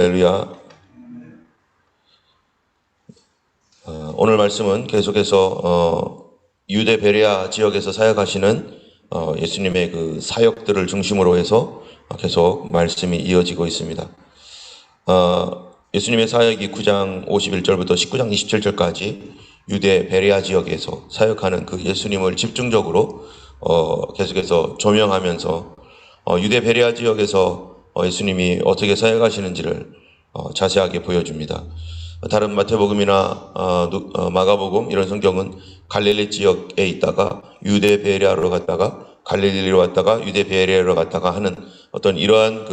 할렐루야. 오늘 말씀은 계속해서 유대 베레아 지역에서 사역하시는 예수님의 그 사역들을 중심으로 해서 계속 말씀이 이어지고 있습니다. 예수님의 사역이 9장 51절부터 19장 27절까지 유대 베레아 지역에서 사역하는 그 예수님을 집중적으로 계속해서 조명하면서 유대 베레아 지역에서 예수님이 어떻게 사역하시는지를 자세하게 보여줍니다. 다른 마태복음이나 마가복음 이런 성경은 갈릴리 지역에 있다가 유대 베레아로 갔다가 갈릴리로 왔다가 유대 베레아로 갔다가 하는 어떤 이러한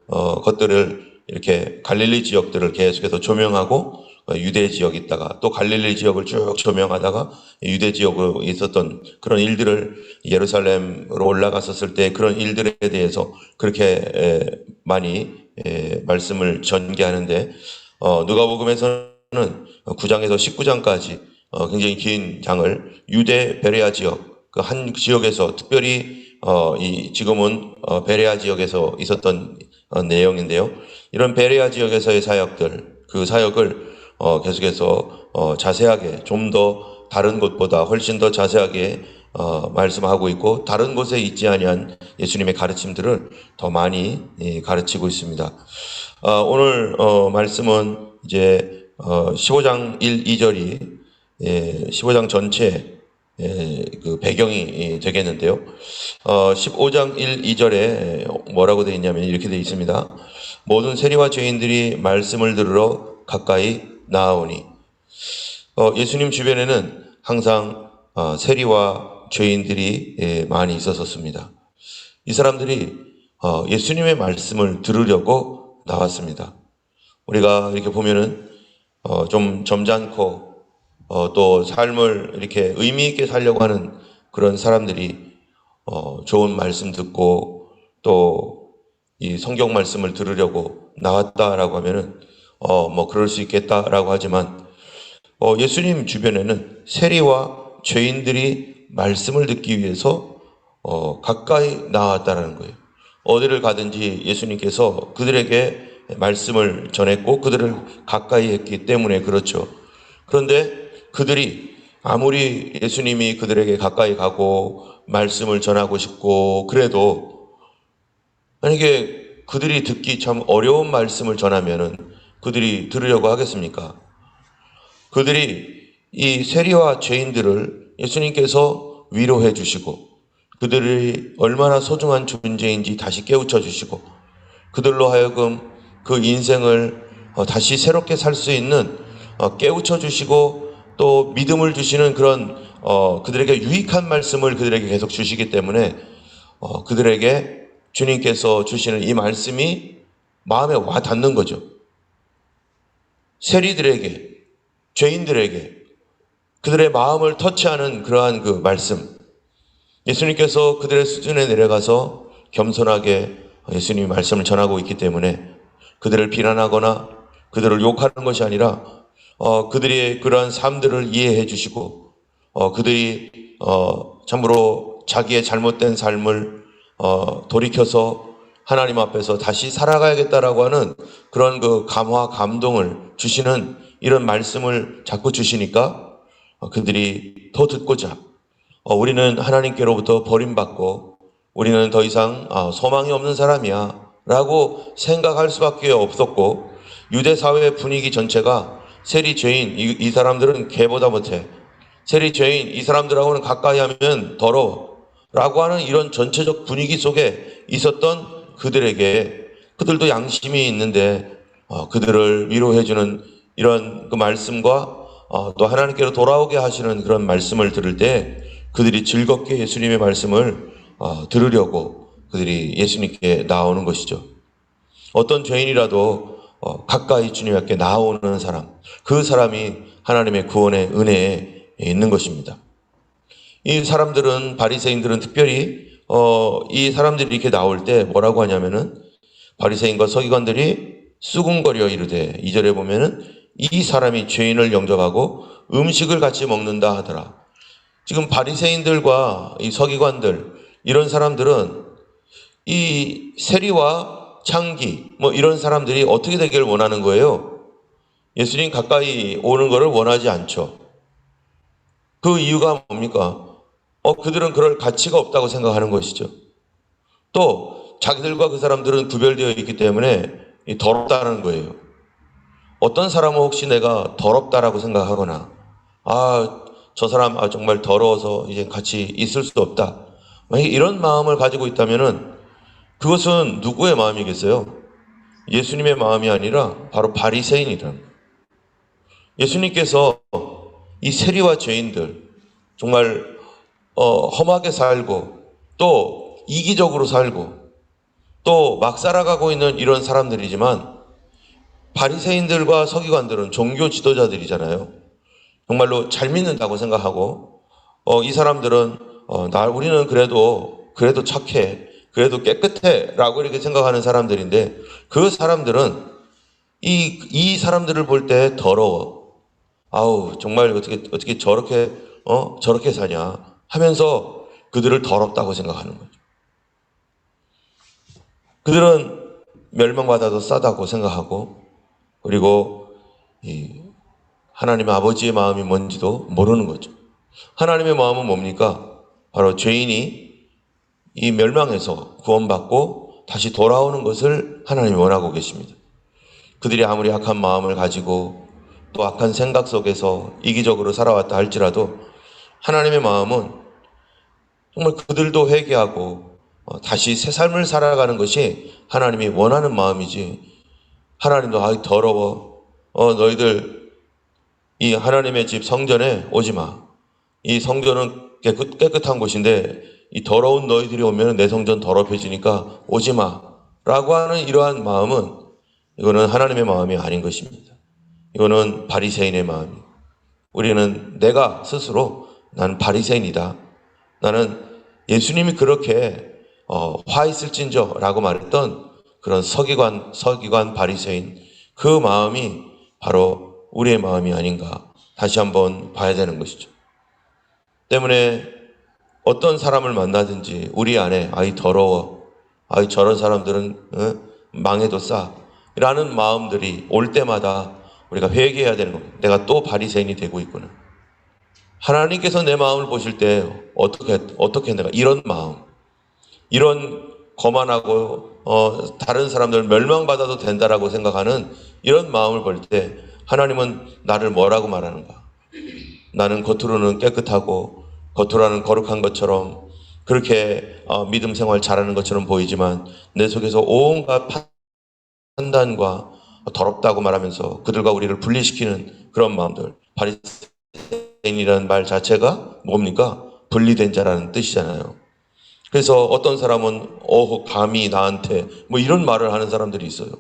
것들을 이렇게 갈릴리 지역들을 계속해서 조명하고 유대 지역에 있다가 또 갈릴리 지역을 쭉 조명하다가 유대 지역으로 있었던 그런 일들을 예루살렘으로 올라갔었을 때 그런 일들에 대해서 그렇게 많이 말씀을 전개하는데 누가복음에서는 9장에서 19장까지 굉장히 긴 장을 유대 베레아 지역 그 한 지역에서 특별히 지금은 베레아 지역에서 있었던 내용인데요. 이런 베레아 지역에서의 사역들, 그 사역을 계속해서 자세하게 좀 더 다른 곳보다 훨씬 더 자세하게 말씀하고 있고 다른 곳에 있지 아니한 예수님의 가르침들을 더 많이 가르치고 있습니다. 오늘 말씀은 이제 15장 1, 2절이 15장 전체 그 배경이 되겠는데요. 15장 1, 2절에 뭐라고 되어 있냐면 이렇게 되어 있습니다. 모든 세리와 죄인들이 말씀을 들으러 가까이 나아오니. 예수님 주변에는 항상 세리와 죄인들이 많이 있었습니다. 이 사람들이 예수님의 말씀을 들으려고 나왔습니다. 우리가 이렇게 보면은 좀 점잖고 또 삶을 이렇게 의미 있게 살려고 하는 그런 사람들이 좋은 말씀 듣고 또 이 성경 말씀을 들으려고 나왔다라고 하면은 뭐 그럴 수 있겠다라고 하지만 예수님 주변에는 세리와 죄인들이 말씀을 듣기 위해서 가까이 나왔다라는 거예요. 어디를 가든지 예수님께서 그들에게 말씀을 전했고 그들을 가까이 했기 때문에 그렇죠. 그런데 그들이 아무리 예수님이 그들에게 가까이 가고 말씀을 전하고 싶고 그래도 만약에 그들이 듣기 참 어려운 말씀을 전하면은 그들이 들으려고 하겠습니까? 그들이 이 세리와 죄인들을 예수님께서 위로해 주시고 그들이 얼마나 소중한 존재인지 다시 깨우쳐 주시고 그들로 하여금 그 인생을 다시 새롭게 살 수 있는 깨우쳐 주시고 또 믿음을 주시는 그런 그들에게 유익한 말씀을 그들에게 계속 주시기 때문에 그들에게 주님께서 주시는 이 말씀이 마음에 와 닿는 거죠. 세리들에게, 죄인들에게 그들의 마음을 터치하는 그러한 그 말씀. 예수님께서 그들의 수준에 내려가서 겸손하게 예수님의 말씀을 전하고 있기 때문에 그들을 비난하거나 그들을 욕하는 것이 아니라 그들의 그러한 삶들을 이해해 주시고 그들이 참으로 자기의 잘못된 삶을 돌이켜서 하나님 앞에서 다시 살아가야겠다라고 하는 그런 그 감화 감동을 주시는 이런 말씀을 자꾸 주시니까 그들이 더 듣고자 우리는 하나님께로부터 버림받고 우리는 더 이상 소망이 없는 사람이야 라고 생각할 수밖에 없었고 유대 사회의 분위기 전체가 세리 죄인 이 사람들은 개보다 못해 세리 죄인 이 사람들하고는 가까이 하면 더러워 라고 하는 이런 전체적 분위기 속에 있었던 그들에게 그들도 양심이 있는데 그들을 위로해주는 이런 그 말씀과 또 하나님께로 돌아오게 하시는 그런 말씀을 들을 때 그들이 즐겁게 예수님의 말씀을 들으려고 그들이 예수님께 나오는 것이죠. 어떤 죄인이라도 가까이 주님 앞에 나오는 사람, 그 사람이 하나님의 구원의 은혜에 있는 것입니다. 이 사람들은 바리새인들은 특별히 이 사람들이 이렇게 나올 때 뭐라고 하냐면은 바리새인과 서기관들이 수군거려 이르되 2절에 보면은 이 사람이 죄인을 영접하고 음식을 같이 먹는다 하더라. 지금 바리새인들과 이 서기관들 이런 사람들은 이 세리와 창기, 뭐 이런 사람들이 어떻게 되기를 원하는 거예요? 예수님 가까이 오는 것을 원하지 않죠. 그 이유가 뭡니까? 그들은 그럴 가치가 없다고 생각하는 것이죠. 또 자기들과 그 사람들은 구별되어 있기 때문에 더럽다는 거예요. 어떤 사람은 혹시 내가 더럽다라고 생각하거나 저 사람 정말 더러워서 이제 같이 있을 수 없다. 만약에 이런 마음을 가지고 있다면은 그것은 누구의 마음이겠어요? 예수님의 마음이 아니라 바로 바리새인이라는 거예요. 예수님께서 이 세리와 죄인들 정말 험하게 살고 또 이기적으로 살고 또 막 살아가고 있는 이런 사람들이지만 바리새인들과 서기관들은 종교 지도자들이잖아요. 정말로 잘 믿는다고 생각하고 이 사람들은 우리는 그래도 착해, 그래도 깨끗해라고 이렇게 생각하는 사람들인데 그 사람들은 이 사람들을 볼 때 더러워. 정말 어떻게 저렇게 사냐 하면서 그들을 더럽다고 생각하는 거죠. 그들은 멸망받아도 싸다고 생각하고 그리고 하나님의 아버지의 마음이 뭔지도 모르는 거죠. 하나님의 마음은 뭡니까? 바로 죄인이 이 멸망에서 구원받고 다시 돌아오는 것을 하나님이 원하고 계십니다. 그들이 아무리 악한 마음을 가지고 또 악한 생각 속에서 이기적으로 살아왔다 할지라도 하나님의 마음은 정말 그들도 회개하고 다시 새 삶을 살아가는 것이 하나님이 원하는 마음이지 하나님도 더러워 너희들 이 하나님의 집 성전에 오지 마. 이 성전은 깨끗한 곳인데 이 더러운 너희들이 오면 내 성전 더럽혀지니까 오지 마. 라고 하는 이러한 마음은 이거는 하나님의 마음이 아닌 것입니다. 이거는 바리새인의 마음이에요. 우리는 내가 스스로 나는 바리새인이다. 나는 예수님이 그렇게 화 있을진저 라고 말했던 그런 서기관 바리새인 그 마음이 바로 우리의 마음이 아닌가 다시 한번 봐야 되는 것이죠. 때문에 어떤 사람을 만나든지 우리 안에 더러워, 저런 사람들은 망해도 싸 라는 마음들이 올 때마다 우리가 회개해야 되는 겁니다. 내가 또 바리새인이 되고 있구나. 하나님께서 내 마음을 보실 때 어떻게 내가 이런 마음, 이런 거만하고 다른 사람들 멸망받아도 된다라고 생각하는 이런 마음을 볼 때 하나님은 나를 뭐라고 말하는가? 나는 겉으로는 깨끗하고 겉으로는 거룩한 것처럼 그렇게 믿음 생활 잘하는 것처럼 보이지만 내 속에서 온갖 판단과 더럽다고 말하면서 그들과 우리를 분리시키는 그런 마음들. 바리새인이라는 말 자체가 뭡니까? 분리된 자라는 뜻이잖아요. 그래서 어떤 사람은 감히 나한테 뭐 이런 말을 하는 사람들이 있어요.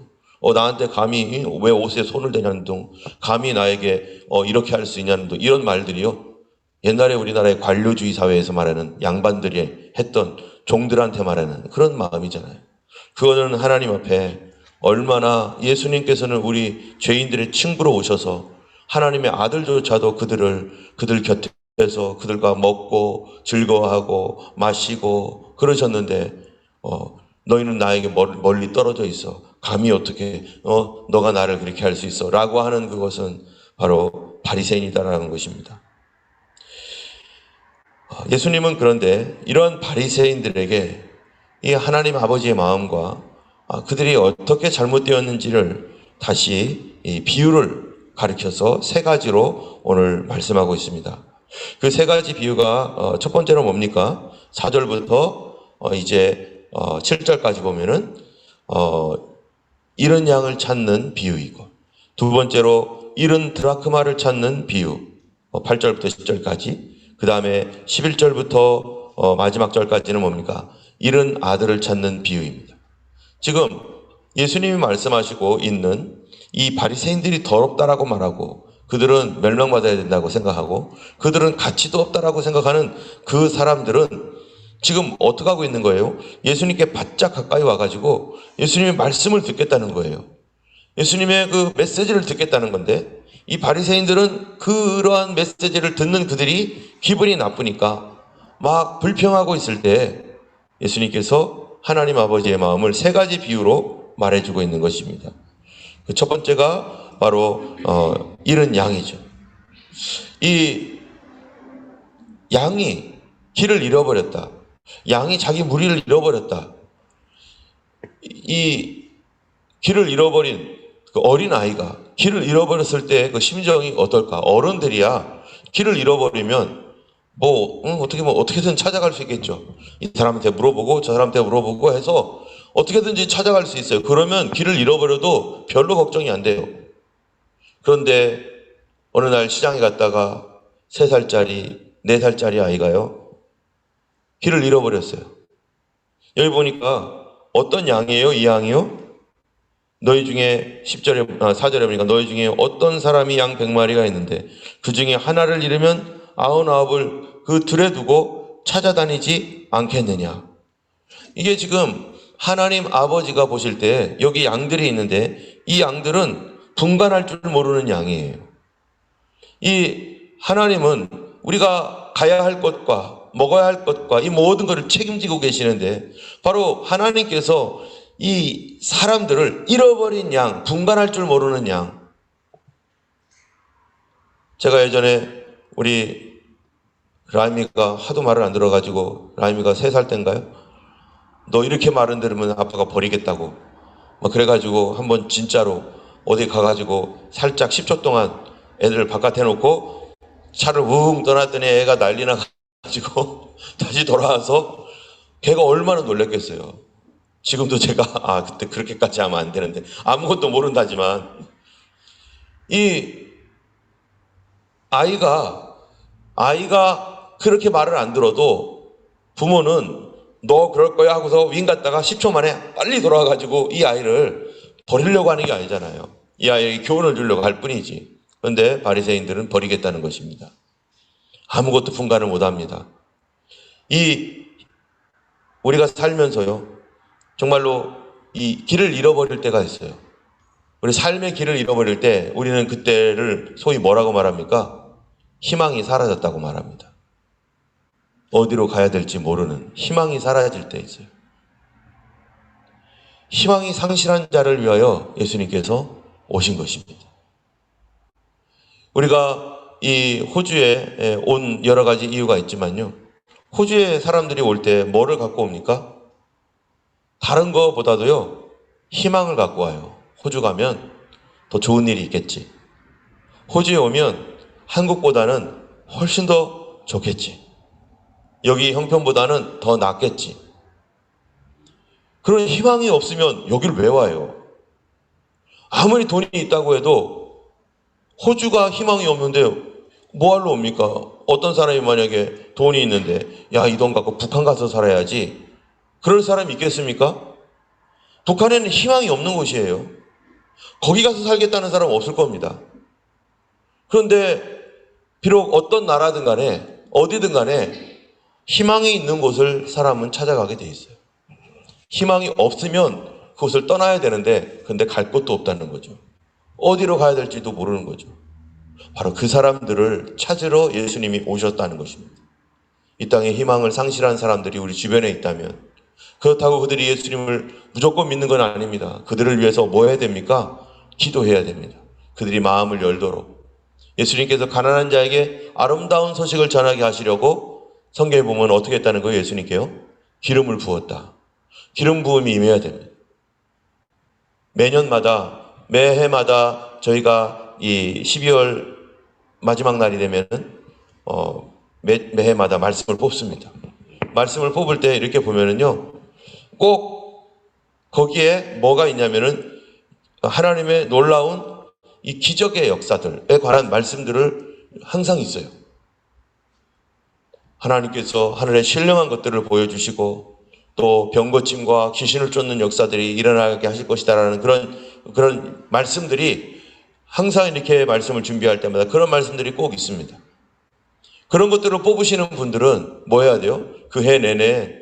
나한테 감히 왜 옷에 손을 대냐는 등 감히 나에게 이렇게 할 수 있냐는 등 이런 말들이요. 옛날에 우리나라의 관료주의 사회에서 말하는 양반들이 했던 종들한테 말하는 그런 마음이잖아요. 그거는 하나님 앞에 얼마나 예수님께서는 우리 죄인들의 친구로 오셔서 하나님의 아들조차도 그들 곁에서 그들과 먹고 즐거워하고 마시고 그러셨는데 너희는 나에게 멀리 떨어져 있어. 감히 어떻게 너가 나를 그렇게 할 수 있어 라고 하는 그것은 바로 바리새인이다라는 것입니다. 예수님은 그런데 이런 바리새인들에게 이 하나님 아버지의 마음과 그들이 어떻게 잘못되었는지를 다시 이 비유를 가리켜서 세 가지로 오늘 말씀하고 있습니다. 그 세 가지 비유가 첫 번째로 뭡니까? 4절부터 이제 7절까지 보면은 잃은 양을 찾는 비유이고, 두 번째로 잃은 드라크마를 찾는 비유 8절부터 10절까지, 그 다음에 11절부터 마지막 절까지는 뭡니까? 잃은 아들을 찾는 비유입니다. 지금 예수님이 말씀하시고 있는 이 바리새인들이 더럽다라고 말하고 그들은 멸망받아야 된다고 생각하고 그들은 가치도 없다라고 생각하는 그 사람들은 지금 어떻게 하고 있는 거예요? 예수님께 바짝 가까이 와가지고 예수님의 말씀을 듣겠다는 거예요. 예수님의 그 메시지를 듣겠다는 건데 이 바리새인들은 그러한 메시지를 듣는 그들이 기분이 나쁘니까 막 불평하고 있을 때 예수님께서 하나님 아버지의 마음을 세 가지 비유로 말해주고 있는 것입니다. 그 첫 번째가 바로 잃은 양이죠. 이 양이 길을 잃어버렸다. 양이 자기 무리를 잃어버렸다. 이 길을 잃어버린 그 어린 아이가 길을 잃어버렸을 때 그 심정이 어떨까? 어른들이야 길을 잃어버리면 어떻게든 찾아갈 수 있겠죠. 이 사람한테 물어보고 저 사람한테 물어보고 해서 어떻게든지 찾아갈 수 있어요. 그러면 길을 잃어버려도 별로 걱정이 안 돼요. 그런데 어느 날 시장에 갔다가 3살짜리, 4살짜리 아이가요, 길을 잃어버렸어요. 여기 보니까 어떤 양이에요? 이 양이요? 너희 중에 4절에 보니까 너희 중에 어떤 사람이 양 100마리가 있는데 그 중에 하나를 잃으면 99을 그 들에 두고 찾아다니지 않겠느냐. 이게 지금 하나님 아버지가 보실 때 여기 양들이 있는데 이 양들은 분간할 줄 모르는 양이에요. 이 하나님은 우리가 가야 할 것과 먹어야 할 것과 이 모든 것을 책임지고 계시는데 바로 하나님께서 이 사람들을 잃어버린 양, 분간할 줄 모르는 양. 제가 예전에 우리 라임이가 하도 말을 안 들어가지고 라임이가 3살 때인가요? 너 이렇게 말은 들으면 아빠가 버리겠다고 그래가지고 한번 진짜로 어디 가가지고 살짝 10초 동안 애들을 바깥에 놓고 차를 웅 떠났더니 애가 난리 나가지고 다시 돌아와서 걔가 얼마나 놀랐겠어요. 지금도 제가 그때 그렇게까지 하면 안 되는데 아무것도 모른다지만 이 아이가 그렇게 말을 안 들어도 부모는 너 그럴 거야 하고서 윙 갔다가 10초 만에 빨리 돌아와가지고 이 아이를 버리려고 하는 게 아니잖아요. 이 아이에게 교훈을 주려고 할 뿐이지. 그런데 바리새인들은 버리겠다는 것입니다. 아무것도 분간을 못합니다. 우리가 살면서요, 정말로 이 길을 잃어버릴 때가 있어요. 우리 삶의 길을 잃어버릴 때 우리는 그때를 소위 뭐라고 말합니까? 희망이 사라졌다고 말합니다. 어디로 가야 될지 모르는 희망이 사라질 때 있어요. 희망이 상실한 자를 위하여 예수님께서 오신 것입니다. 우리가 이 호주에 온 여러 가지 이유가 있지만요, 호주에 사람들이 올 때 뭐를 갖고 옵니까? 다른 거보다도요, 희망을 갖고 와요. 호주 가면 더 좋은 일이 있겠지. 호주에 오면 한국보다는 훨씬 더 좋겠지. 여기 형편보다는 더 낫겠지. 그런 희망이 없으면 여기를 왜 와요? 아무리 돈이 있다고 해도 호주가 희망이 없는데 뭐하러 옵니까? 어떤 사람이 만약에 돈이 있는데 이 돈 갖고 북한 가서 살아야지. 그럴 사람이 있겠습니까? 북한에는 희망이 없는 곳이에요. 거기 가서 살겠다는 사람은 없을 겁니다. 그런데 비록 어떤 나라든 간에 어디든 간에 희망이 있는 곳을 사람은 찾아가게 돼 있어요. 희망이 없으면 그곳을 떠나야 되는데 근데 갈 곳도 없다는 거죠. 어디로 가야 될지도 모르는 거죠. 바로 그 사람들을 찾으러 예수님이 오셨다는 것입니다. 이 땅에 희망을 상실한 사람들이 우리 주변에 있다면 그렇다고 그들이 예수님을 무조건 믿는 건 아닙니다. 그들을 위해서 뭐 해야 됩니까? 기도해야 됩니다. 그들이 마음을 열도록. 예수님께서 가난한 자에게 아름다운 소식을 전하게 하시려고 성경에 보면 어떻게 했다는 거예요? 예수님께요? 기름을 부었다. 기름 부음이 임해야 됩니다. 매해마다 저희가 이 12월 마지막 날이 되면은 매해마다 말씀을 뽑습니다. 말씀을 뽑을 때 이렇게 보면은요, 꼭 거기에 뭐가 있냐면은 하나님의 놀라운 이 기적의 역사들에 관한 말씀들을 항상 있어요. 하나님께서 하늘에 신령한 것들을 보여주시고 또 병고침과 귀신을 쫓는 역사들이 일어나게 하실 것이다라는 그런 말씀들이 항상 이렇게 말씀을 준비할 때마다 그런 말씀들이 꼭 있습니다. 그런 것들을 뽑으시는 분들은 뭐 해야 돼요? 그 해 내내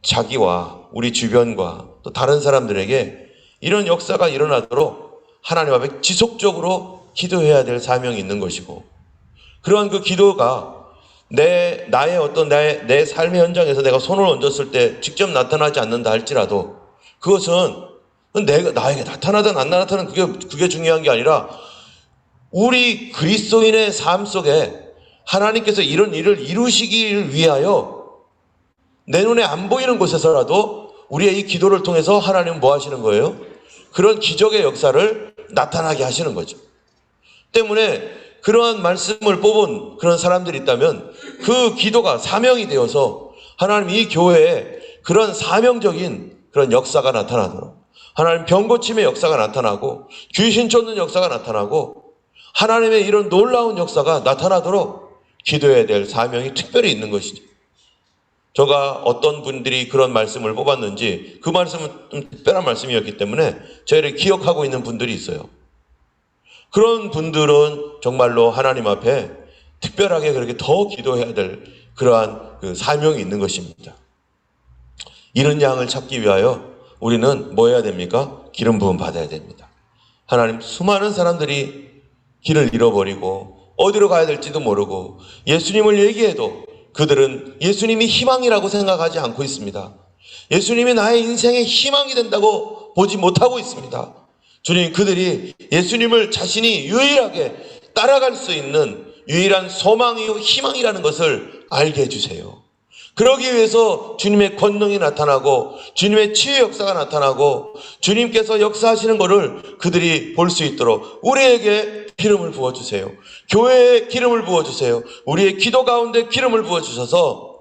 자기와 우리 주변과 또 다른 사람들에게 이런 역사가 일어나도록 하나님 앞에 지속적으로 기도해야 될 사명이 있는 것이고, 그러한 그 기도가 내 삶의 현장에서 내가 손을 얹었을 때 직접 나타나지 않는다 할지라도 그것은 내가 나에게 나타나든 안 나타나든 그게 중요한 게 아니라 우리 그리스도인의 삶 속에 하나님께서 이런 일을 이루시기를 위하여 내 눈에 안 보이는 곳에서라도 우리의 이 기도를 통해서 하나님은 뭐 하시는 거예요? 그런 기적의 역사를 나타나게 하시는 거죠. 때문에 그러한 말씀을 뽑은 그런 사람들이 있다면 그 기도가 사명이 되어서 하나님 이 교회에 그런 사명적인 그런 역사가 나타나도록, 하나님 병고침의 역사가 나타나고 귀신 쫓는 역사가 나타나고 하나님의 이런 놀라운 역사가 나타나도록 기도해야 될 사명이 특별히 있는 것이죠. 제가 어떤 분들이 그런 말씀을 뽑았는지 그 말씀은 좀 특별한 말씀이었기 때문에 저희를 기억하고 있는 분들이 있어요. 그런 분들은 정말로 하나님 앞에 특별하게 그렇게 더 기도해야 될 그러한 그 사명이 있는 것입니다. 이런 양을 찾기 위하여 우리는 뭐 해야 됩니까? 기름 부음 받아야 됩니다. 하나님, 수많은 사람들이 길을 잃어버리고 어디로 가야 될지도 모르고 예수님을 얘기해도 그들은 예수님이 희망이라고 생각하지 않고 있습니다. 예수님이 나의 인생의 희망이 된다고 보지 못하고 있습니다. 주님, 그들이 예수님을 자신이 유일하게 따라갈 수 있는 유일한 소망이요 희망이라는 것을 알게 해주세요. 그러기 위해서 주님의 권능이 나타나고 주님의 치유 역사가 나타나고 주님께서 역사하시는 것을 그들이 볼 수 있도록 우리에게 기름을 부어주세요. 교회에 기름을 부어주세요. 우리의 기도 가운데 기름을 부어주셔서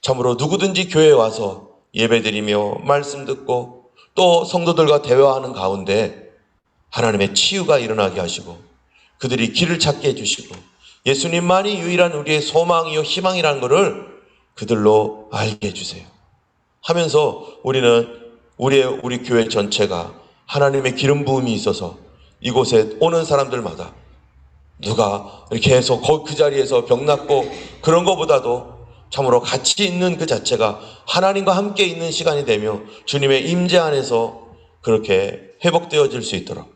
참으로 누구든지 교회에 와서 예배드리며 말씀 듣고 또 성도들과 대화하는 가운데 하나님의 치유가 일어나게 하시고 그들이 길을 찾게 해주시고 예수님만이 유일한 우리의 소망이요 희망이라는 것을 그들로 알게 해주세요. 하면서 우리는 우리 교회 전체가 하나님의 기름 부음이 있어서 이곳에 오는 사람들마다 누가 계속 그 자리에서 병났고 그런 것보다도 참으로 같이 있는 그 자체가 하나님과 함께 있는 시간이 되며 주님의 임재 안에서 그렇게 회복되어질 수 있도록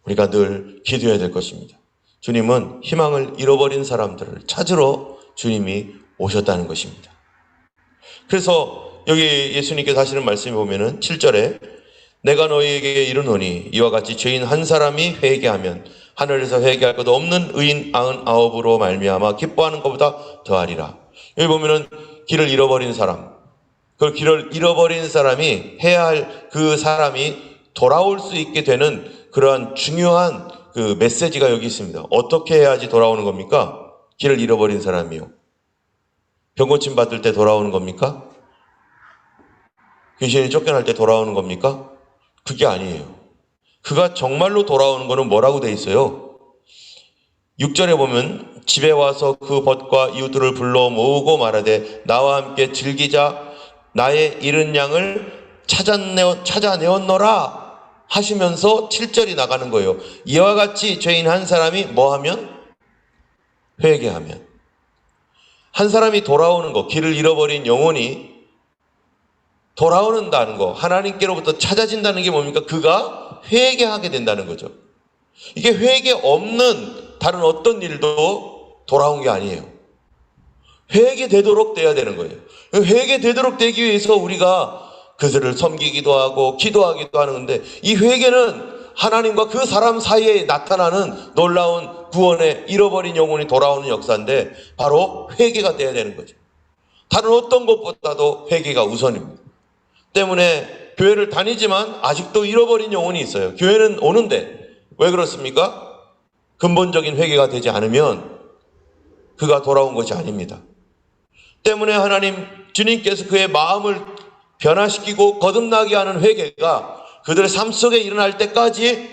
우리가 늘 기도해야 될 것입니다. 주님은 희망을 잃어버린 사람들을 찾으러 주님이 오셨다는 것입니다. 그래서 여기 예수님께서 하시는 말씀에 보면은 7절에 내가 너희에게 이르노니 이와 같이 죄인 한 사람이 회개하면 하늘에서 회개할 것도 없는 의인 99으로 말미암아 기뻐하는 것보다 더하리라. 여기 보면은 길을 잃어버린 사람, 그 길을 잃어버린 사람이 해야 할 그 사람이 돌아올 수 있게 되는 그러한 중요한 그 메시지가 여기 있습니다. 어떻게 해야지 돌아오는 겁니까? 길을 잃어버린 사람이요. 병고침 받을 때 돌아오는 겁니까? 귀신이 쫓겨날 때 돌아오는 겁니까? 그게 아니에요. 그가 정말로 돌아오는 거는 뭐라고 돼 있어요? 6절에 보면 집에 와서 그 벗과 이웃들을 불러 모으고 말하되 나와 함께 즐기자 나의 잃은 양을 찾아내었노라 하시면서 7절이 나가는 거예요. 이와 같이 죄인 한 사람이 뭐 하면? 회개하면. 한 사람이 돌아오는 거, 길을 잃어버린 영혼이 돌아오는다는 거, 하나님께로부터 찾아진다는 게 뭡니까? 그가 회개하게 된다는 거죠. 이게 회개 없는 다른 어떤 일도 돌아온 게 아니에요. 회개되도록 돼야 되는 거예요. 회개되도록 되기 위해서 우리가 그들을 섬기기도 하고 기도하기도 하는 건데 이 회개는 하나님과 그 사람 사이에 나타나는 놀라운 구원의 잃어버린 영혼이 돌아오는 역사인데 바로 회개가 돼야 되는 거죠. 다른 어떤 것보다도 회개가 우선입니다. 때문에 교회를 다니지만 아직도 잃어버린 영혼이 있어요. 교회는 오는데 왜 그렇습니까? 근본적인 회개가 되지 않으면 그가 돌아온 것이 아닙니다. 때문에 하나님 주님께서 그의 마음을 변화시키고 거듭나게 하는 회개가 그들의 삶 속에 일어날 때까지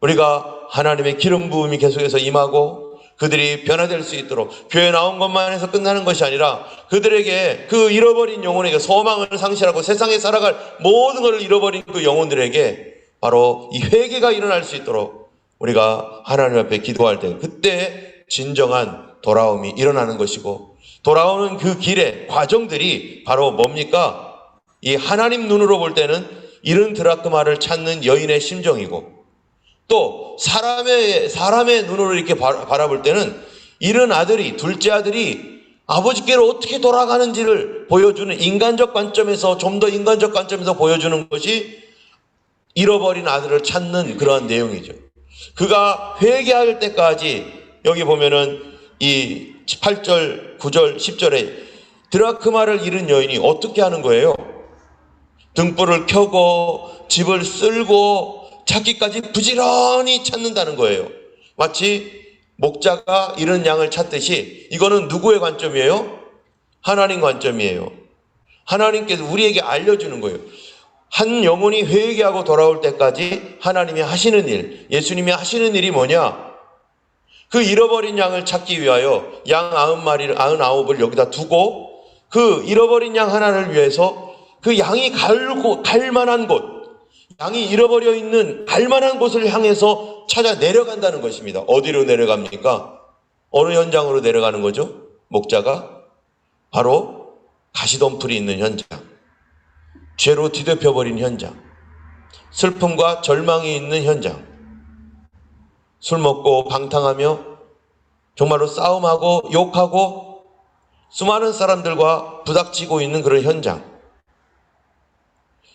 우리가 하나님의 기름 부음이 계속해서 임하고 그들이 변화될 수 있도록 교회 나온 것만 해서 끝나는 것이 아니라 그들에게 그 잃어버린 영혼에게 소망을 상실하고 세상에 살아갈 모든 것을 잃어버린 그 영혼들에게 바로 이 회개가 일어날 수 있도록 우리가 하나님 앞에 기도할 때 그때 진정한 돌아옴이 일어나는 것이고 돌아오는 그 길의 과정들이 바로 뭡니까? 이 하나님 눈으로 볼 때는 잃은 드라크마를 찾는 여인의 심정이고 또 사람의 눈으로 이렇게 바라볼 때는 잃은 아들이 둘째 아들이 아버지께로 어떻게 돌아가는지를 보여주는 인간적 관점에서 좀 더 인간적 관점에서 보여주는 것이 잃어버린 아들을 찾는 그러한 내용이죠. 그가 회개할 때까지 여기 보면은 이 8절, 9절, 10절에 드라크마를 잃은 여인이 어떻게 하는 거예요? 등불을 켜고 집을 쓸고 찾기까지 부지런히 찾는다는 거예요. 마치 목자가 잃은 양을 찾듯이 이거는 누구의 관점이에요? 하나님 관점이에요. 하나님께서 우리에게 알려주는 거예요. 한 영혼이 회개하고 돌아올 때까지 하나님이 하시는 일, 예수님이 하시는 일이 뭐냐? 그 잃어버린 양을 찾기 위하여 양 99을 여기다 두고 그 잃어버린 양 하나를 위해서 그 양이 갈 만한 곳, 양이 잃어버려 있는 갈 만한 곳을 향해서 찾아 내려간다는 것입니다. 어디로 내려갑니까? 어느 현장으로 내려가는 거죠? 목자가? 바로 가시덤불이 있는 현장, 죄로 뒤덮여버린 현장, 슬픔과 절망이 있는 현장, 술 먹고 방탕하며 정말로 싸움하고 욕하고 수많은 사람들과 부닥치고 있는 그런 현장.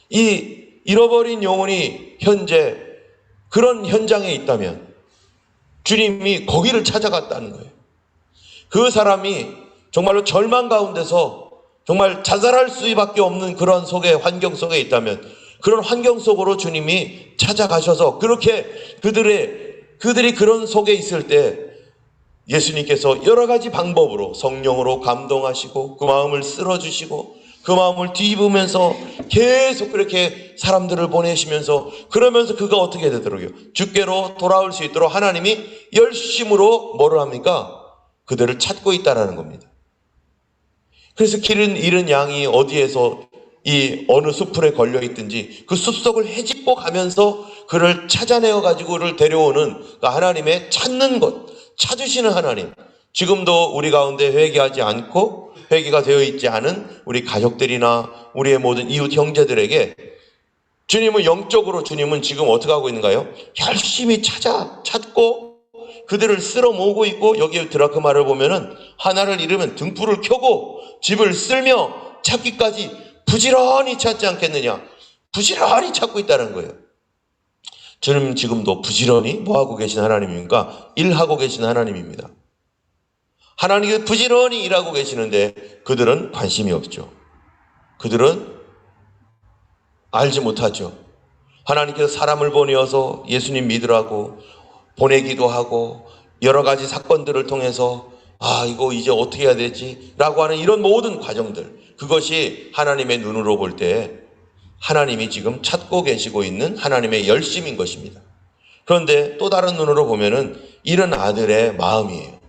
이 잃어버린 영혼이 현재 그런 현장에 있다면 주님이 거기를 찾아갔다는 거예요. 그 사람이 정말로 절망 가운데서 정말 자살할 수밖에 없는 그런 환경 속에 있다면 그런 환경 속으로 주님이 찾아가셔서 그렇게 그들이 그런 속에 있을 때 예수님께서 여러 가지 방법으로 성령으로 감동하시고 그 마음을 쓸어주시고 그 마음을 뒤집으면서 계속 그렇게 사람들을 보내시면서 그러면서 그가 어떻게 되더라고요? 주께로 돌아올 수 있도록 하나님이 열심으로 뭐를 합니까? 그들을 찾고 있다라는 겁니다. 그래서 길은 잃은 양이 어디에서 이 어느 숲풀에 걸려 있든지 그 숲속을 헤집고 가면서 그를 찾아내어 가지고 그를 데려오는 그러니까 하나님의 찾는 것, 찾으시는 하나님. 지금도 우리 가운데 회개하지 않고 회개가 되어 있지 않은 우리 가족들이나 우리의 모든 이웃 형제들에게 주님은 영적으로 주님은 지금 어떻게 하고 있는가요? 열심히 찾고 그들을 쓸어 모으고 있고 여기에 드라크마를 보면은 하나를 잃으면 등불을 켜고 집을 쓸며 찾기까지 부지런히 찾지 않겠느냐? 부지런히 찾고 있다는 거예요. 주님 지금도 부지런히 뭐하고 계신 하나님입니까? 일하고 계신 하나님입니다. 하나님께서 부지런히 일하고 계시는데 그들은 관심이 없죠. 그들은 알지 못하죠. 하나님께서 사람을 보내어서 예수님 믿으라고 보내기도 하고 여러 가지 사건들을 통해서 이거 이제 어떻게 해야 되지? 라고 하는 이런 모든 과정들, 그것이 하나님의 눈으로 볼 때 하나님이 지금 찾고 계시고 있는 하나님의 열심인 것입니다. 그런데 또 다른 눈으로 보면은 잃은 아들의 마음이에요.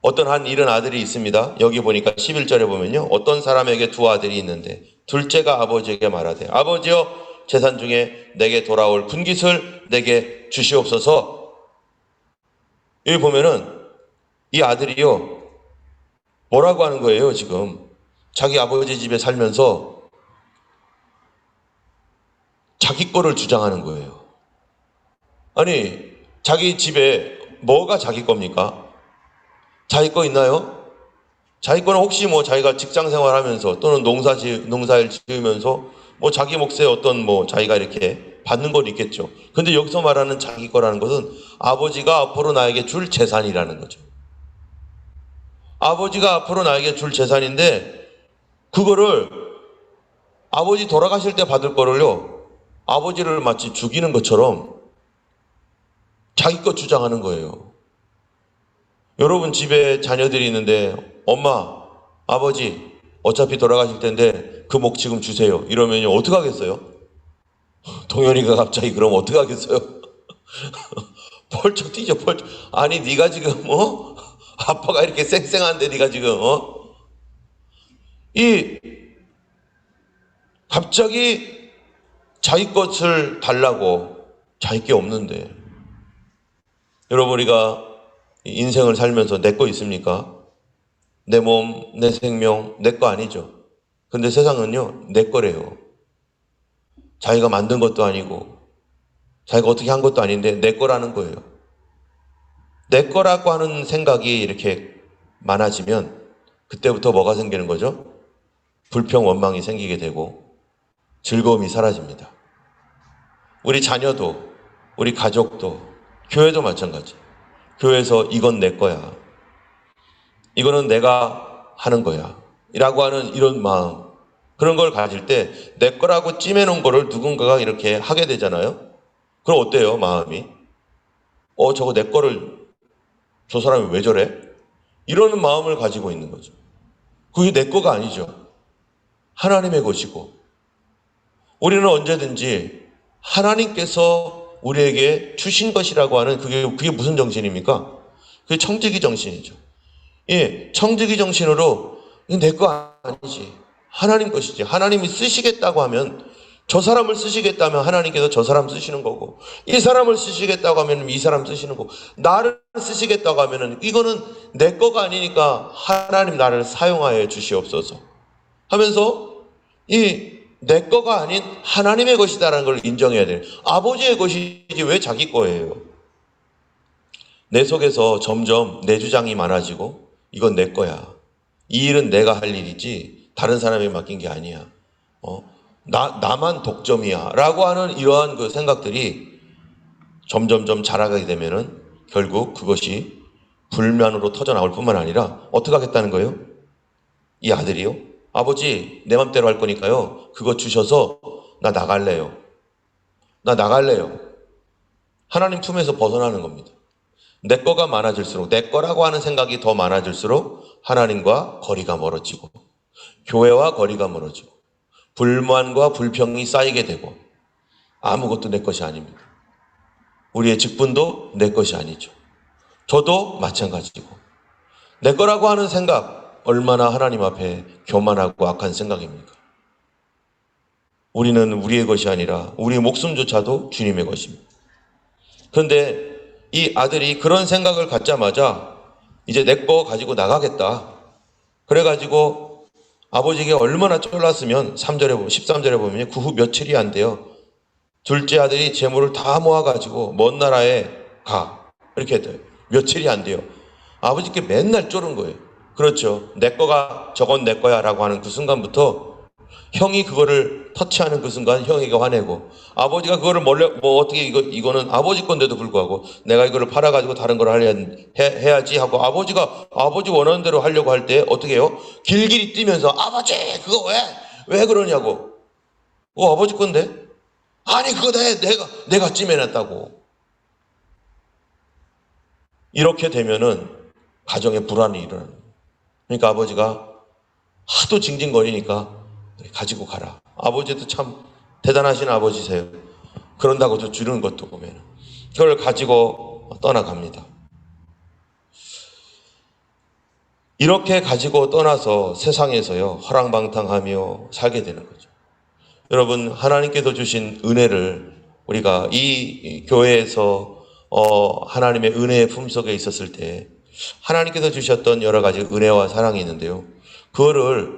어떤 한 잃은 아들이 있습니다. 여기 보니까 11절에 보면요. 어떤 사람에게 두 아들이 있는데 둘째가 아버지에게 말하되 아버지여 재산 중에 내게 돌아올 분깃을 내게 주시옵소서. 여기 보면은 이 아들이요. 뭐라고 하는 거예요 지금. 자기 아버지 집에 살면서 자기 거를 주장하는 거예요. 아니 자기 집에 뭐가 자기 겁니까? 자기 거 있나요? 자기 거는 혹시 뭐 자기가 직장 생활하면서 또는 농사일 지으면서 뭐 자기 몫의 어떤 뭐 자기가 이렇게 받는 건 있겠죠. 근데 여기서 말하는 자기 거라는 것은 아버지가 앞으로 나에게 줄 재산이라는 거죠. 아버지가 앞으로 나에게 줄 재산인데 그거를 아버지 돌아가실 때 받을 거를요. 아버지를 마치 죽이는 것처럼 자기 것 주장하는 거예요. 여러분 집에 자녀들이 있는데 엄마, 아버지 어차피 돌아가실 텐데 그 목 지금 주세요. 이러면 어떻게 하겠어요? 동현이가 갑자기 그럼 어떻게 하겠어요? 펄쩍 뛰죠. 펄쩍. 아니 네가 지금 아빠가 이렇게 쌩쌩한데 네가 지금 갑자기 자기 것을 달라고 자기 게 없는데 여러분 우리가 인생을 살면서 내 거 있습니까? 내 몸, 내 생명, 내 거 아니죠. 근데 세상은요 내 거래요. 자기가 만든 것도 아니고 자기가 어떻게 한 것도 아닌데 내 거라는 거예요. 내 거라고 하는 생각이 이렇게 많아지면 그때부터 뭐가 생기는 거죠? 불평, 원망이 생기게 되고 즐거움이 사라집니다. 우리 자녀도, 우리 가족도, 교회도 마찬가지. 교회에서 이건 내 거야. 이거는 내가 하는 거야. 라고 하는 이런 마음. 그런 걸 가질 때 내 거라고 찜해놓은 거를 누군가가 이렇게 하게 되잖아요. 그럼 어때요, 마음이? 저거 내 거를 저 사람이 왜 저래? 이러는 마음을 가지고 있는 거죠. 그게 내 거가 아니죠. 하나님의 것이고. 우리는 언제든지 하나님께서 우리에게 주신 것이라고 하는 그게 무슨 정신입니까? 그게 청지기 정신이죠. 예, 청지기 정신으로 내 거 아니지. 하나님 것이지. 하나님이 쓰시겠다고 하면 저 사람을 쓰시겠다면 하나님께서 저 사람 쓰시는 거고, 이 사람을 쓰시겠다고 하면 이 사람 쓰시는 거고, 나를 쓰시겠다고 하면은 이거는 내 거가 아니니까 하나님 나를 사용하여 주시옵소서 하면서 이 내 거가 아닌 하나님의 것이다라는 걸 인정해야 돼요. 아버지의 것이지 왜 자기 거예요? 내 속에서 점점 내 주장이 많아지고 이건 내 거야. 이 일은 내가 할 일이지 다른 사람에게 맡긴 게 아니야. 나만 독점이야. 라고 하는 이러한 그 생각들이 점점점 자라게 되면은 결국 그것이 불만으로 터져 나올 뿐만 아니라 어떻게 하겠다는 거예요? 이 아들이요? 아버지, 내 맘대로 할 거니까요. 그거 주셔서 나 나갈래요. 나 나갈래요. 하나님 품에서 벗어나는 겁니다. 내 거가 많아질수록, 내 거라고 하는 생각이 더 많아질수록 하나님과 거리가 멀어지고, 교회와 거리가 멀어지고, 불만과 불평이 쌓이게 되고, 아무것도 내 것이 아닙니다. 우리의 직분도 내 것이 아니죠. 저도 마찬가지고, 내 거라고 하는 생각, 얼마나 하나님 앞에 교만하고 악한 생각입니까? 우리는 우리의 것이 아니라 우리의 목숨조차도 주님의 것입니다. 그런데 이 아들이 그런 생각을 갖자마자 이제 내 거 가지고 나가겠다. 그래가지고 아버지에게 얼마나 쫄랐으면 3절에 보면, 13절에 보면 그 후 며칠이 안 돼요. 둘째 아들이 재물을 다 모아가지고 먼 나라에 가. 이렇게 돼요. 며칠이 안 돼요. 아버지께 맨날 쫄은 거예요. 그렇죠. 내 거가 저건 내 거야 라고 하는 그 순간부터 형이 그거를 터치하는 그 순간 형에게 화내고, 아버지가 그거를 어떻게 이거는 아버지 건데도 불구하고 내가 이거를 팔아가지고 다른 걸 해야지 하고 아버지 원하는 대로 하려고 할 때 어떻게 해요? 길길이 뛰면서 아버지 그거 왜 그러냐고. 아버지 건데? 아니 그거 내가 찜해놨다고. 이렇게 되면은 가정에 불안이 일어나는 거예요. 그러니까 아버지가 하도 징징거리니까 가지고 가라. 아버지도 참 대단하신 아버지세요. 그런다고 저 주는 것도 보면 그걸 가지고 떠나갑니다. 이렇게 가지고 떠나서 세상에서요 허랑방탕하며 살게 되는 거죠. 여러분, 하나님께서 주신 은혜를 우리가 이 교회에서 하나님의 은혜의 품속에 있었을 때 하나님께서 주셨던 여러 가지 은혜와 사랑이 있는데요. 그거를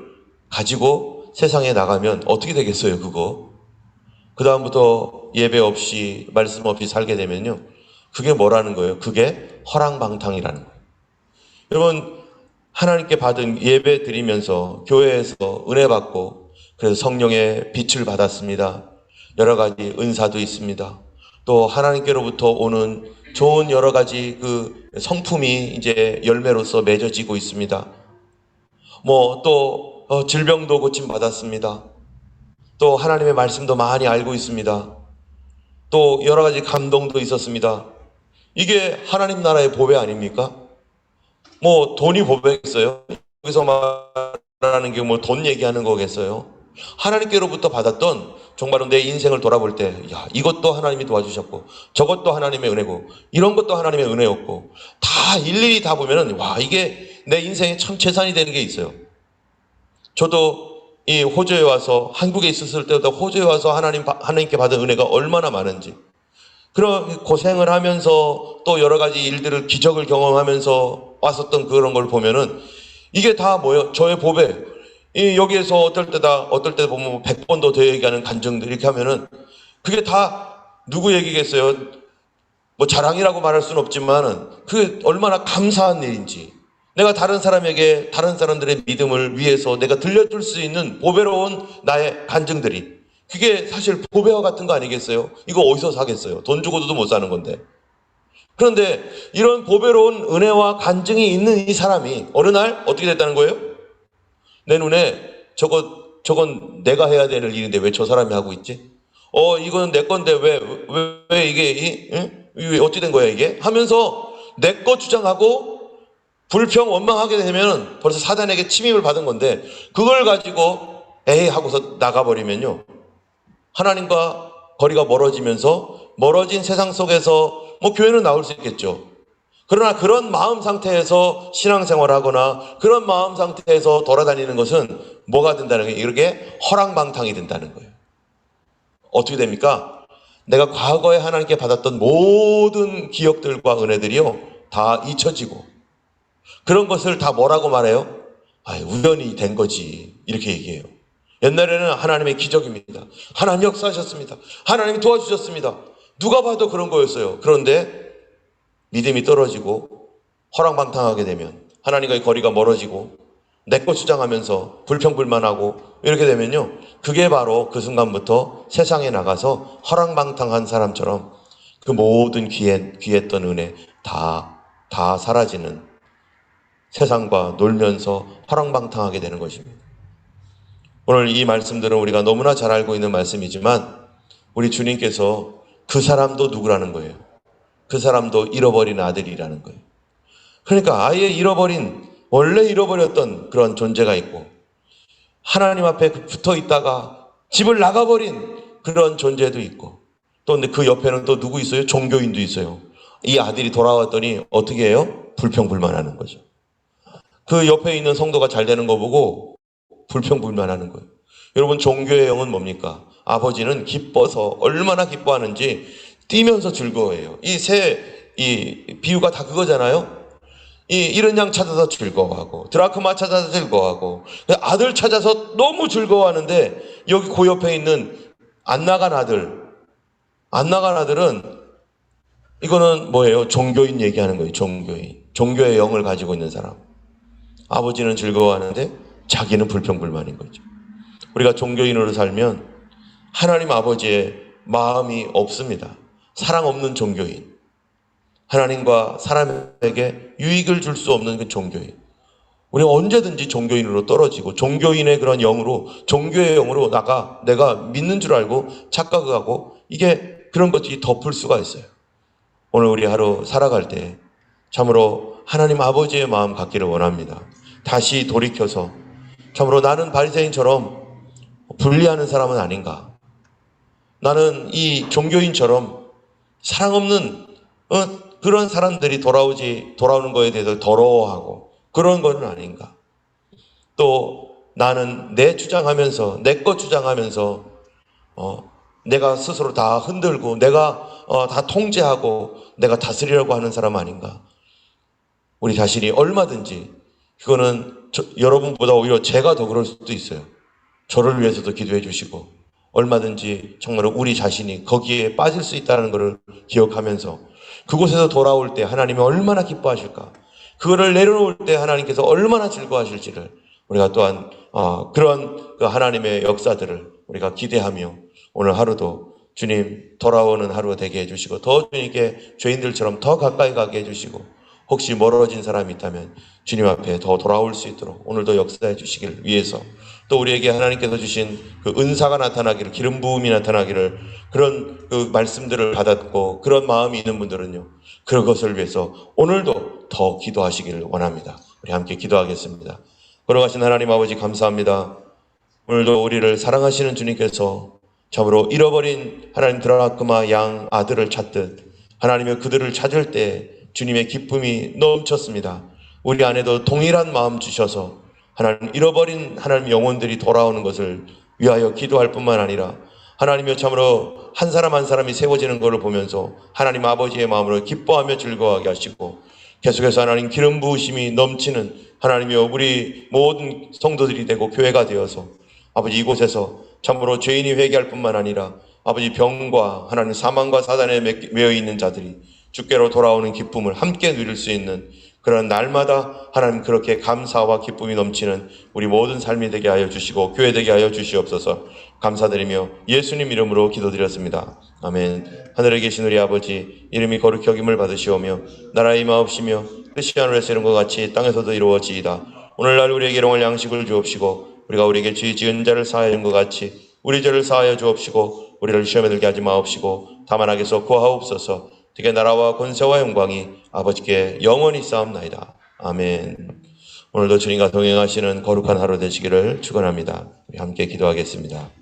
가지고 세상에 나가면 어떻게 되겠어요, 그거? 그 다음부터 예배 없이, 말씀 없이 살게 되면요. 그게 뭐라는 거예요? 그게 허랑방탕이라는 거예요. 여러분, 하나님께 받은 예배 드리면서 교회에서 은혜 받고, 그래서 성령의 빛을 받았습니다. 여러 가지 은사도 있습니다. 또 하나님께로부터 오는 좋은 여러 가지 그 성품이 이제 열매로서 맺어지고 있습니다. 또 질병도 고침 받았습니다. 또 하나님의 말씀도 많이 알고 있습니다. 또 여러 가지 감동도 있었습니다. 이게 하나님 나라의 보배 아닙니까? 돈이 보배겠어요? 여기서 말하는 게 돈 얘기하는 거겠어요? 하나님께로부터 받았던, 정말로 내 인생을 돌아볼 때 이것도 하나님이 도와주셨고 저것도 하나님의 은혜고 이런 것도 하나님의 은혜였고, 다 일일이 다 보면은 이게 내 인생에 참 재산이 되는 게 있어요. 저도 이 호주에 와서, 한국에 있었을 때부터 호주에 와서 하나님께 받은 은혜가 얼마나 많은지, 그런 고생을 하면서 또 여러 가지 일들을, 기적을 경험하면서 왔었던 그런 걸 보면은 이게 다 뭐예요? 저의 보배. 여기에서 어떨 때 보면 100번도 더 얘기하는 간증들 이렇게 하면은 그게 다 누구 얘기겠어요? 자랑이라고 말할 수는 없지만은 그게 얼마나 감사한 일인지, 내가 다른 사람들의 믿음을 위해서 내가 들려줄 수 있는 보배로운 나의 간증들이, 그게 사실 보배와 같은 거 아니겠어요? 이거 어디서 사겠어요? 돈 주고도 못 사는 건데. 그런데 이런 보배로운 은혜와 간증이 있는 이 사람이 어느 날 어떻게 됐다는 거예요? 내 눈에 저건 내가 해야 될 일인데 왜 저 사람이 하고 있지? 이건 내 건데 왜 이게, 응? 왜 어떻게 된 거야 이게? 하면서 내 거 주장하고 불평 원망하게 되면 벌써 사단에게 침입을 받은 건데, 그걸 가지고 에이 하고서 나가버리면요, 하나님과 거리가 멀어지면서 멀어진 세상 속에서 뭐 교회는 나올 수 있겠죠. 그러나 그런 마음 상태에서 신앙생활을 하거나 그런 마음 상태에서 돌아다니는 것은 뭐가 된다는 거예요? 이렇게 허랑방탕이 된다는 거예요. 어떻게 됩니까? 내가 과거에 하나님께 받았던 모든 기억들과 은혜들이요, 다 잊혀지고, 그런 것을 다 뭐라고 말해요? 우연히 된 거지, 이렇게 얘기해요. 옛날에는 하나님의 기적입니다. 하나님 역사하셨습니다. 하나님이 도와주셨습니다. 누가 봐도 그런 거였어요. 그런데 믿음이 떨어지고 허랑방탕하게 되면, 하나님과의 거리가 멀어지고 내 것 주장하면서 불평불만하고 이렇게 되면요, 그게 바로 그 순간부터 세상에 나가서 허랑방탕한 사람처럼 그 모든 귀했던 은혜 다 사라지는, 세상과 놀면서 허랑방탕하게 되는 것입니다. 오늘 이 말씀들은 우리가 너무나 잘 알고 있는 말씀이지만 우리 주님께서 그 사람도 누구라는 거예요? 그 사람도 잃어버린 아들이라는 거예요. 그러니까 아예 원래 잃어버렸던 그런 존재가 있고, 하나님 앞에 붙어 있다가 집을 나가버린 그런 존재도 있고, 또 근데 그 옆에는 또 누구 있어요? 종교인도 있어요. 이 아들이 돌아왔더니 어떻게 해요? 불평불만하는 거죠. 그 옆에 있는 성도가 잘 되는 거 보고 불평불만하는 거예요. 여러분, 종교의 영은 뭡니까? 아버지는 기뻐서 얼마나 기뻐하는지 뛰면서 즐거워해요. 이 비유가 다 그거잖아요. 이른 양 찾아서 즐거워하고 드라크마 찾아서 즐거워하고 아들 찾아서 너무 즐거워하는데, 여기 그 옆에 있는 안 나간 아들은 이거는 뭐예요? 종교인 얘기하는 거예요. 종교의 영을 가지고 있는 사람. 아버지는 즐거워하는데 자기는 불평불만인 거죠. 우리가 종교인으로 살면 하나님 아버지의 마음이 없습니다. 사랑 없는 종교인. 하나님과 사람에게 유익을 줄 수 없는 그 종교인. 우리가 언제든지 종교인으로 떨어지고 종교의 영으로 내가 믿는 줄 알고 착각하고, 이게 그런 것들이 덮을 수가 있어요. 오늘 우리 하루 살아갈 때 참으로 하나님 아버지의 마음 갖기를 원합니다. 다시 돌이켜서 참으로 나는 바리새인처럼 분리하는 사람은 아닌가. 나는 이 종교인처럼 사랑 없는 그런 사람들이 돌아오는 거에 대해서 더러워하고 그런 거는 아닌가. 또 나는 내 것 주장하면서 내가 스스로 다 흔들고 내가 다 통제하고 내가 다스리려고 하는 사람 아닌가. 우리 자신이 얼마든지, 그거는 여러분보다 오히려 제가 더 그럴 수도 있어요. 저를 위해서도 기도해 주시고, 얼마든지 정말 우리 자신이 거기에 빠질 수 있다는 것을 기억하면서 그곳에서 돌아올 때 하나님이 얼마나 기뻐하실까, 그거를 내려놓을 때 하나님께서 얼마나 즐거워하실지를 우리가 또한 그런 그 하나님의 역사들을 우리가 기대하며 오늘 하루도 주님 돌아오는 하루가 되게 해주시고, 더 주님께 죄인들처럼 더 가까이 가게 해주시고, 혹시 멀어진 사람이 있다면 주님 앞에 더 돌아올 수 있도록 오늘도 역사해 주시길 위해서, 또 우리에게 하나님께서 주신 그 은사가 나타나기를, 기름 부음이 나타나기를, 그런 그 말씀들을 받았고 그런 마음이 있는 분들은요, 그것을 위해서 오늘도 더 기도하시기를 원합니다. 우리 함께 기도하겠습니다. 걸어가신 하나님 아버지, 감사합니다. 오늘도 우리를 사랑하시는 주님께서 참으로 잃어버린 하나님 드라크마 양 아들을 찾듯 하나님의 그들을 찾을 때 주님의 기쁨이 넘쳤습니다. 우리 안에도 동일한 마음 주셔서 하나님, 잃어버린 하나님 영혼들이 돌아오는 것을 위하여 기도할 뿐만 아니라 하나님여, 참으로 한 사람 한 사람이 세워지는 것을 보면서 하나님 아버지의 마음으로 기뻐하며 즐거워하게 하시고, 계속해서 하나님 기름 부으심이 넘치는 하나님여, 우리 모든 성도들이 되고 교회가 되어서 아버지, 이곳에서 참으로 죄인이 회개할 뿐만 아니라 아버지, 병과 하나님 사망과 사단에 매여 있는 자들이 주께로 돌아오는 기쁨을 함께 누릴 수 있는 그런 날마다 하나님 그렇게 감사와 기쁨이 넘치는 우리 모든 삶이 되게 하여 주시고 교회 되게 하여 주시옵소서. 감사드리며 예수님 이름으로 기도드렸습니다. 아멘. 하늘에 계신 우리 아버지, 이름이 거룩히 여김을 받으시오며 나라의 임하옵시며 뜻이 하늘에서 이룬 것 같이 땅에서도 이루어지이다. 오늘날 우리에게 일용할 양식을 주옵시고 우리가 우리에게 죄 지은 자를 사하여 준 것 같이 우리 죄를 사하여 주옵시고 우리를 시험에 들게 하지 마옵시고 다만 악에서 구하옵소서. 되게 나라와 권세와 영광이 아버지께 영원히 쌓옵나이다. 아멘. 오늘도 주님과 동행하시는 거룩한 하루 되시기를 축원합니다. 우리 함께 기도하겠습니다.